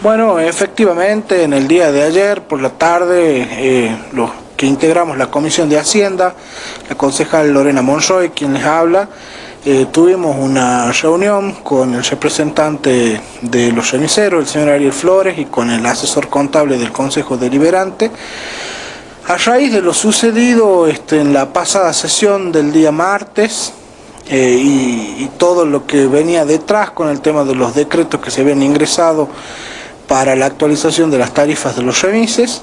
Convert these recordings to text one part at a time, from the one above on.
Bueno, efectivamente, en el día de ayer, por la tarde, los que integramos la Comisión de Hacienda, la concejal Lorena Monroy, quien les habla, tuvimos una reunión con el representante de los remiseros, el señor Ariel Flores, y con el asesor contable del Consejo Deliberante, a raíz de lo sucedido en la pasada sesión del día martes, y todo lo que venía detrás con el tema de los decretos que se habían ingresado para la actualización de las tarifas de los remises.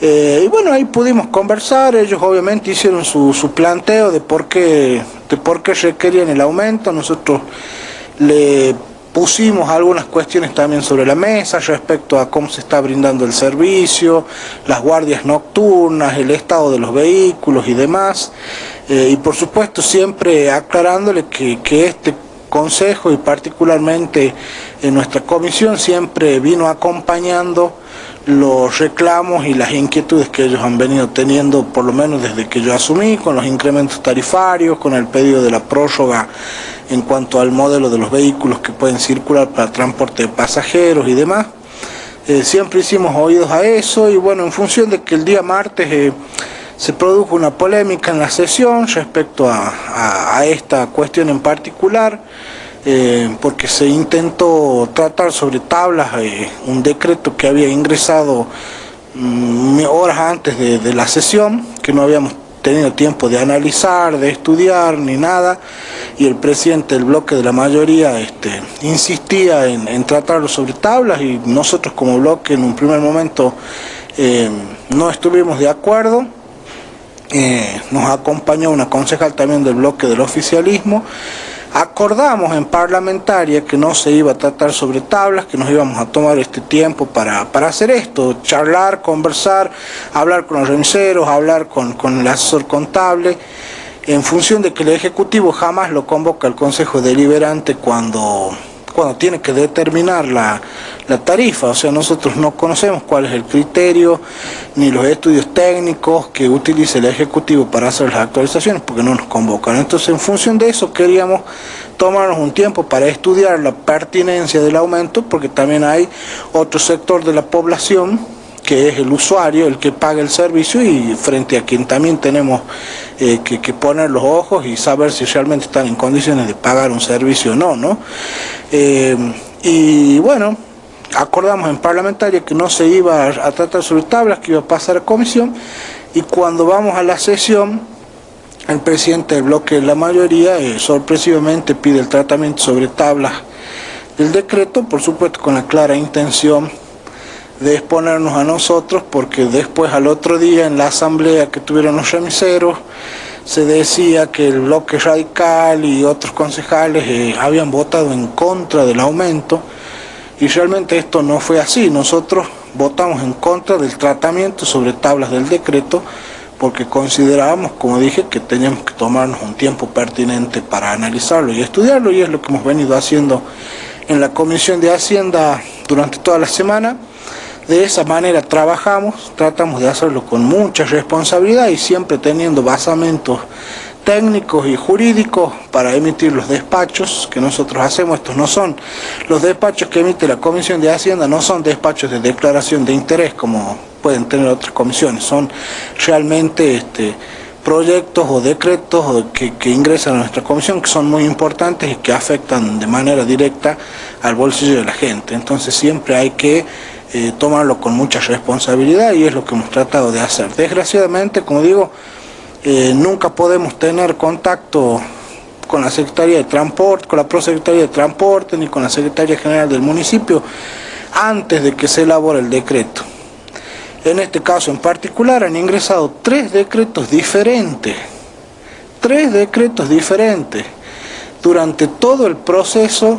Y bueno, ahí pudimos conversar. Ellos obviamente hicieron su planteo de por qué requerían el aumento. Nosotros le pusimos algunas cuestiones también sobre la mesa respecto a cómo se está brindando el servicio, las guardias nocturnas, el estado de los vehículos y demás. Y por supuesto siempre aclarándole que este Consejo y particularmente en nuestra comisión siempre vino acompañando los reclamos y las inquietudes que ellos han venido teniendo, por lo menos desde que yo asumí, con los incrementos tarifarios, con el pedido de la prórroga en cuanto al modelo de los vehículos que pueden circular para transporte de pasajeros y demás. Siempre hicimos oídos a eso y bueno, en función de que el día martes se produjo una polémica en la sesión respecto a esta cuestión en particular, porque se intentó tratar sobre tablas un decreto que había ingresado horas antes de la sesión, que no habíamos tenido tiempo de analizar, de estudiar, ni nada, y el presidente del bloque de la mayoría insistía en tratarlo sobre tablas, y nosotros como bloque en un primer momento no estuvimos de acuerdo. Nos acompañó una concejal también del bloque del oficialismo. Acordamos en parlamentaria que no se iba a tratar sobre tablas, que nos íbamos a tomar este tiempo para hacer esto, charlar, conversar, hablar con los remiseros, hablar con el asesor contable, en función de que el Ejecutivo jamás lo convoca al Consejo Deliberante cuando tiene que determinar la tarifa. O sea, nosotros no conocemos cuál es el criterio ni los estudios técnicos que utilice el Ejecutivo para hacer las actualizaciones, porque no nos convocan. Entonces, en función de eso, queríamos tomarnos un tiempo para estudiar la pertinencia del aumento, porque también hay otro sector de la población que es el usuario, el que paga el servicio, y frente a quien también tenemos que poner los ojos y saber si realmente están en condiciones de pagar un servicio o no, ¿no? Y bueno, acordamos en parlamentaria que no se iba a tratar sobre tablas, que iba a pasar a comisión, y cuando vamos a la sesión, el presidente del bloque de la mayoría sorpresivamente pide el tratamiento sobre tablas del decreto, por supuesto con la clara intención de exponernos a nosotros, porque después al otro día en la asamblea que tuvieron los remiseros se decía que el bloque radical y otros concejales habían votado en contra del aumento, y realmente esto no fue así. Nosotros votamos en contra del tratamiento sobre tablas del decreto porque considerábamos, como dije, que teníamos que tomarnos un tiempo pertinente para analizarlo y estudiarlo, y es lo que hemos venido haciendo en la Comisión de Hacienda durante toda la semana. De esa manera trabajamos, tratamos de hacerlo con mucha responsabilidad y siempre teniendo basamentos técnicos y jurídicos para emitir los despachos que nosotros hacemos. Estos no son los despachos que emite la Comisión de Hacienda, no son despachos de declaración de interés como pueden tener otras comisiones, son realmente proyectos o decretos que ingresan a nuestra comisión, que son muy importantes y que afectan de manera directa al bolsillo de la gente. Entonces siempre hay que tomarlo con mucha responsabilidad, y es lo que hemos tratado de hacer. Desgraciadamente, como digo, nunca podemos tener contacto con la Secretaría de Transporte, con la Prosecretaría de Transporte, ni con la Secretaría General del municipio antes de que se elabore el decreto. En este caso en particular han ingresado tres decretos diferentes durante todo el proceso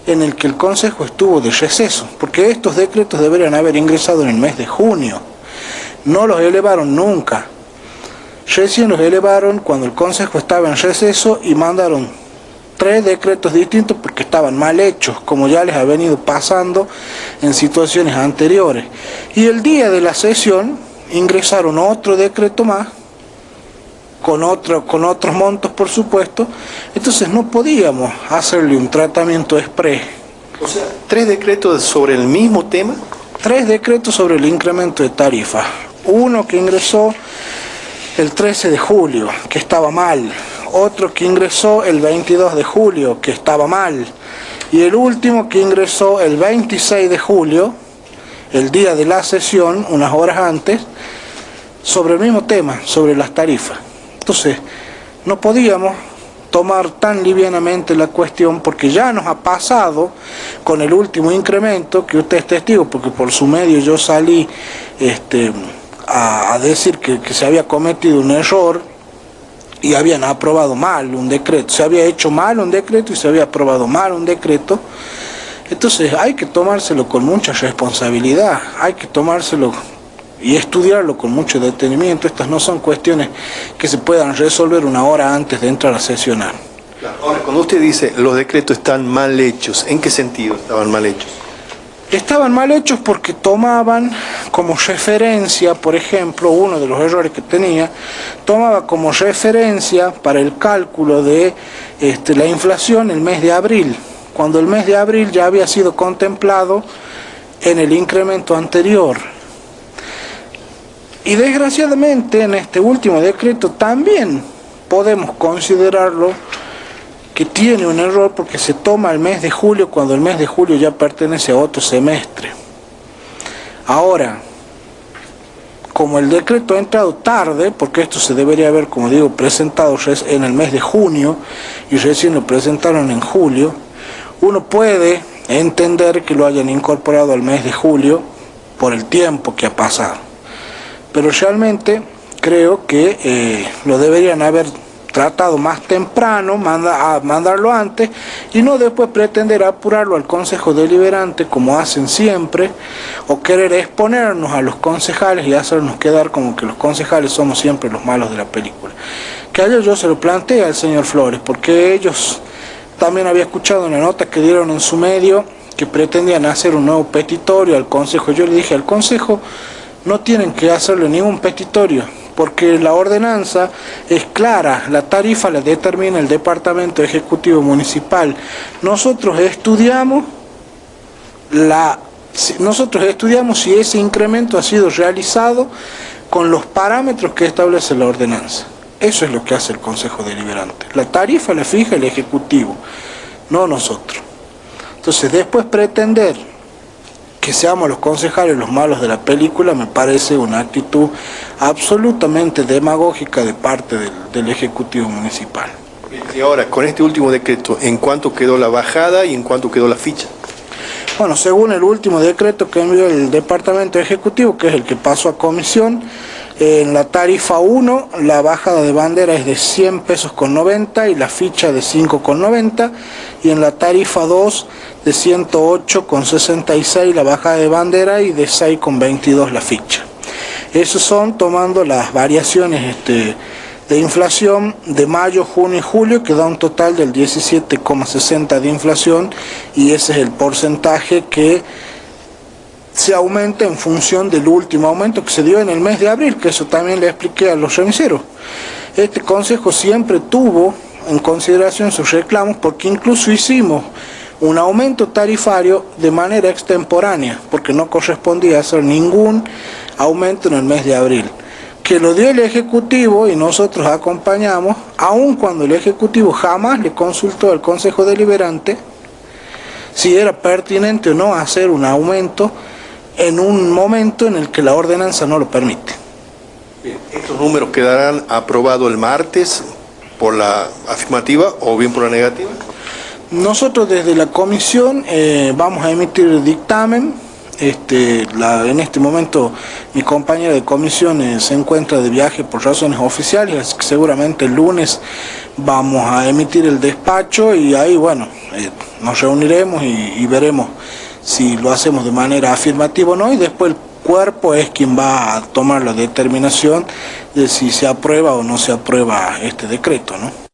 en el que el Consejo estuvo de receso, porque estos decretos deberían haber ingresado en el mes de junio. No los elevaron nunca. Recién los elevaron cuando el Consejo estaba en receso y mandaron tres decretos distintos porque estaban mal hechos, como ya les ha venido pasando en situaciones anteriores. Y el día de la sesión ingresaron otro decreto más, con otros montos por supuesto. Entonces no podíamos hacerle un tratamiento exprés O sea, 3 decretos sobre el mismo tema. 3 decretos sobre el incremento de tarifa. Uno que ingresó el 13 de julio, que estaba mal. Otro que ingresó el 22 de julio, que estaba mal. Y el último que ingresó el 26 de julio, el día de la sesión, unas horas antes, sobre el mismo tema, sobre las tarifas. Entonces, no podíamos tomar tan livianamente la cuestión, porque ya nos ha pasado con el último incremento, que usted es testigo, porque por su medio yo salí a decir que se había cometido un error y habían aprobado mal un decreto, se había hecho mal un decreto y se había aprobado mal un decreto. Entonces hay que tomárselo con mucha responsabilidad, hay que tomárselo y estudiarlo con mucho detenimiento. Estas no son cuestiones que se puedan resolver una hora antes de entrar a sesionar. Ahora, cuando usted dice los decretos están mal hechos, ¿en qué sentido estaban mal hechos? Estaban mal hechos porque tomaban como referencia, por ejemplo, uno de los errores que tenía, tomaba como referencia para el cálculo de la inflación el mes de abril, cuando el mes de abril ya había sido contemplado en el incremento anterior. Y desgraciadamente en este último decreto también podemos considerarlo que tiene un error, porque se toma el mes de julio cuando el mes de julio ya pertenece a otro semestre. Ahora, como el decreto ha entrado tarde, porque esto se debería haber, como digo, presentado en el mes de junio y recién lo presentaron en julio, uno puede entender que lo hayan incorporado al mes de julio por el tiempo que ha pasado. Pero realmente creo que lo deberían haber tratado más temprano, mandarlo antes, y no después pretender apurarlo al Consejo Deliberante como hacen siempre, o querer exponernos a los concejales y hacernos quedar como que los concejales somos siempre los malos de la película. Que ayer yo se lo planteé al señor Flores, porque ellos también había escuchado una nota que dieron en su medio que pretendían hacer un nuevo petitorio al Consejo. Yo le dije al Consejo, no tienen que hacerle ningún petitorio, porque la ordenanza es clara, la tarifa la determina el Departamento Ejecutivo Municipal. Nosotros estudiamos si ese incremento ha sido realizado con los parámetros que establece la ordenanza. Eso es lo que hace el Consejo Deliberante. La tarifa la fija el Ejecutivo, no nosotros. Entonces, después pretender que seamos los concejales los malos de la película me parece una actitud absolutamente demagógica de parte del Ejecutivo Municipal. Y ahora, con este último decreto, ¿en cuánto quedó la bajada y en cuánto quedó la ficha? Bueno, según el último decreto que envió el Departamento Ejecutivo, que es el que pasó a comisión, en la tarifa 1 la bajada de bandera es de 100 pesos con 90 y la ficha de 5 con 90, y en la tarifa 2 de 108 con 66 la bajada de bandera y de 6 con 22 la ficha. Esos son tomando las variaciones de inflación de mayo, junio y julio, que da un total del 17,60 de inflación, y ese es el porcentaje que se aumenta en función del último aumento que se dio en el mes de abril, que eso también le expliqué a los remiseros. Este Consejo siempre tuvo en consideración sus reclamos, porque incluso hicimos un aumento tarifario de manera extemporánea, porque no correspondía hacer ningún aumento en el mes de abril, que lo dio el Ejecutivo y nosotros acompañamos, aun cuando el Ejecutivo jamás le consultó al Consejo Deliberante si era pertinente o no hacer un aumento en un momento en el que la ordenanza no lo permite. Bien, ¿estos números quedarán aprobados el martes por la afirmativa o bien por la negativa? Nosotros desde la comisión vamos a emitir el dictamen. En este momento mi compañera de comisión se encuentra de viaje por razones oficiales, así que seguramente el lunes vamos a emitir el despacho y ahí, bueno, nos reuniremos y veremos si lo hacemos de manera afirmativa o no, y después el cuerpo es quien va a tomar la determinación de si se aprueba o no se aprueba este decreto, ¿no?